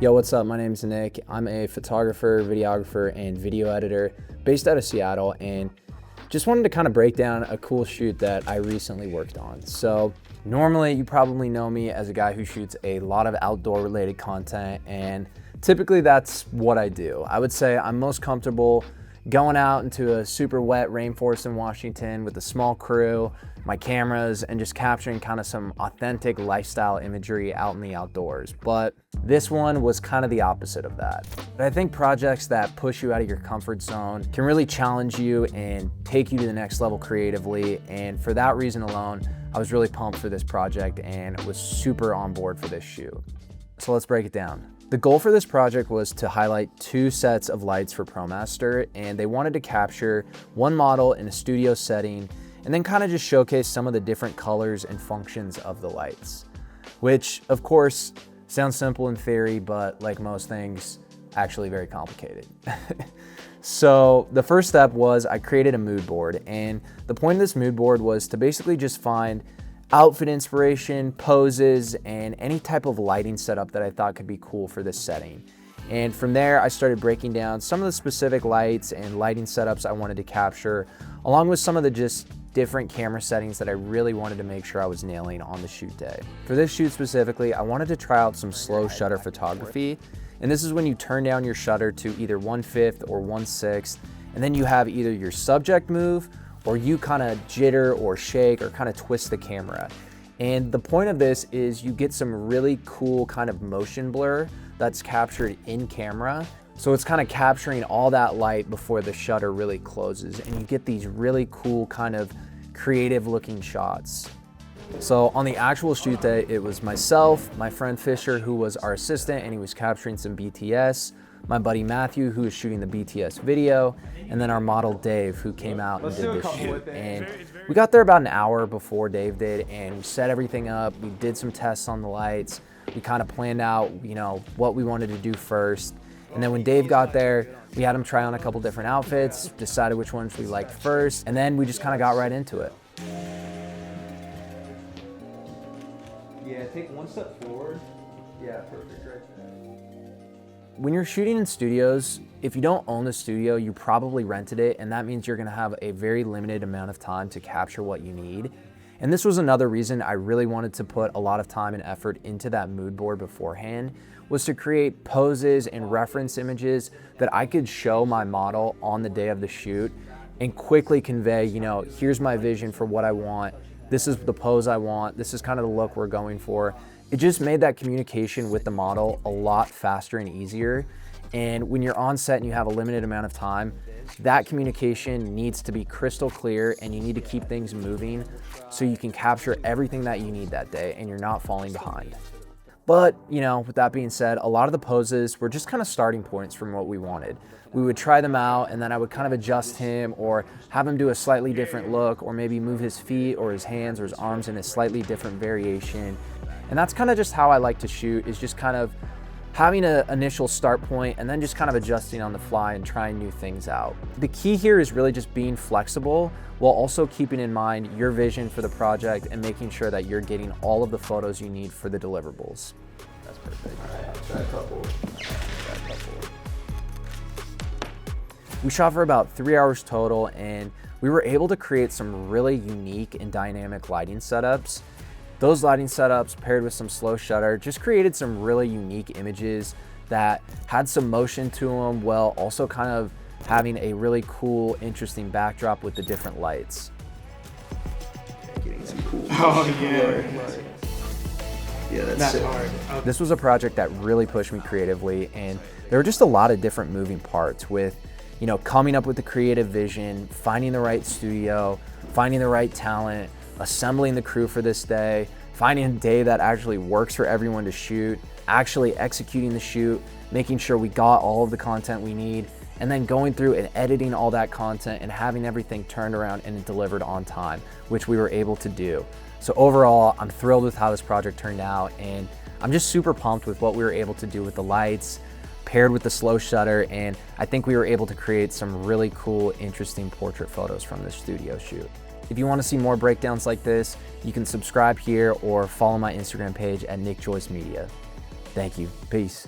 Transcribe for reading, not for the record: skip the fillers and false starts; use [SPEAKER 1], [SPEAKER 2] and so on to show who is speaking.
[SPEAKER 1] Yo, what's up? My name's Nick. I'm a photographer, videographer, and video editor based out of Seattle, and just wanted to kind of break down a cool shoot that I recently worked on. So normally you probably know me as a guy who shoots a lot of outdoor related content, and typically that's what I do. I would say I'm most comfortable going out into a super wet rainforest in Washington with a small crew, my cameras, and just capturing kind of some authentic lifestyle imagery out in the outdoors. But this one was kind of the opposite of that. But I think projects that push you out of your comfort zone can really challenge you and take you to the next level creatively. And for that reason alone, I was really pumped for this project and was super on board for this shoot. So let's break it down. The goal for this project was to highlight 2 sets of lights for Promaster, and they wanted to capture one model in a studio setting and then kind of just showcase some of the different colors and functions of the lights, which of course sounds simple in theory, but like most things, actually very complicated. So the first step was I created a mood board, and the point of this mood board was to basically just find outfit inspiration, poses, and any type of lighting setup that I thought could be cool for this setting. And from there, I started breaking down some of the specific lights and lighting setups I wanted to capture, along with some of the just different camera settings that I really wanted to make sure I was nailing on the shoot day. For this shoot specifically, I wanted to try out some slow shutter photography. And this is when you turn down your shutter to either 1/5 or 1/6, and then you have either your subject move or you kind of jitter or shake or kind of twist the camera. And the point of this is you get some really cool kind of motion blur that's captured in camera. So it's kind of capturing all that light before the shutter really closes, and you get these really cool kind of creative looking shots. So on the actual shoot day, it was myself, my friend Fisher, who was our assistant, and he was capturing some BTS, my buddy Matthew, who was shooting the BTS video, and then our model Dave, who came out and did this shoot. And we got there about an hour before Dave did, and we set everything up. We did some tests on the lights. We kind of planned out, what we wanted to do first. And then when Dave got there, we had him try on a couple different outfits, decided which ones we liked first, and then we just kind of got right into it.
[SPEAKER 2] Yeah, take one step forward. Yeah, perfect, right there.
[SPEAKER 1] When you're shooting in studios, if you don't own the studio, you probably rented it, and that means you're gonna have a very limited amount of time to capture what you need. And this was another reason I really wanted to put a lot of time and effort into that mood board beforehand, was to create poses and reference images that I could show my model on the day of the shoot and quickly convey, here's my vision for what I want. This is the pose I want. This is kind of the look we're going for. It just made that communication with the model a lot faster and easier. And when you're on set and you have a limited amount of time, that communication needs to be crystal clear, and you need to keep things moving so you can capture everything that you need that day and you're not falling behind. But, with that being said, a lot of the poses were just kind of starting points from what we wanted. We would try them out, and then I would kind of adjust him or have him do a slightly different look, or maybe move his feet or his hands or his arms in a slightly different variation. And that's kind of just how I like to shoot, is just kind of having an initial start point and then just kind of adjusting on the fly and trying new things out. The key here is really just being flexible while also keeping in mind your vision for the project and making sure that you're getting all of the photos you need for the deliverables.
[SPEAKER 2] That's perfect. All right, try a couple.
[SPEAKER 1] We shot for about 3 hours total, and we were able to create some really unique and dynamic lighting setups. Those lighting setups paired with some slow shutter just created some really unique images that had some motion to them, while also kind of having a really cool, interesting backdrop with the different lights.
[SPEAKER 2] Getting some cool.
[SPEAKER 3] Oh yeah.
[SPEAKER 2] Yeah, that's sick.
[SPEAKER 3] hard.
[SPEAKER 1] This was a project that really pushed me creatively, and there were just a lot of different moving parts with, coming up with the creative vision, finding the right studio, finding the right talent, assembling the crew for this day, finding a day that actually works for everyone to shoot, actually executing the shoot, making sure we got all of the content we need, and then going through and editing all that content and having everything turned around and delivered on time, which we were able to do. So overall, I'm thrilled with how this project turned out, and I'm just super pumped with what we were able to do with the lights, paired with the slow shutter, and I think we were able to create some really cool, interesting portrait photos from this studio shoot. If you want to see more breakdowns like this, you can subscribe here or follow my Instagram page at Nick Joyce Media. Thank you. Peace.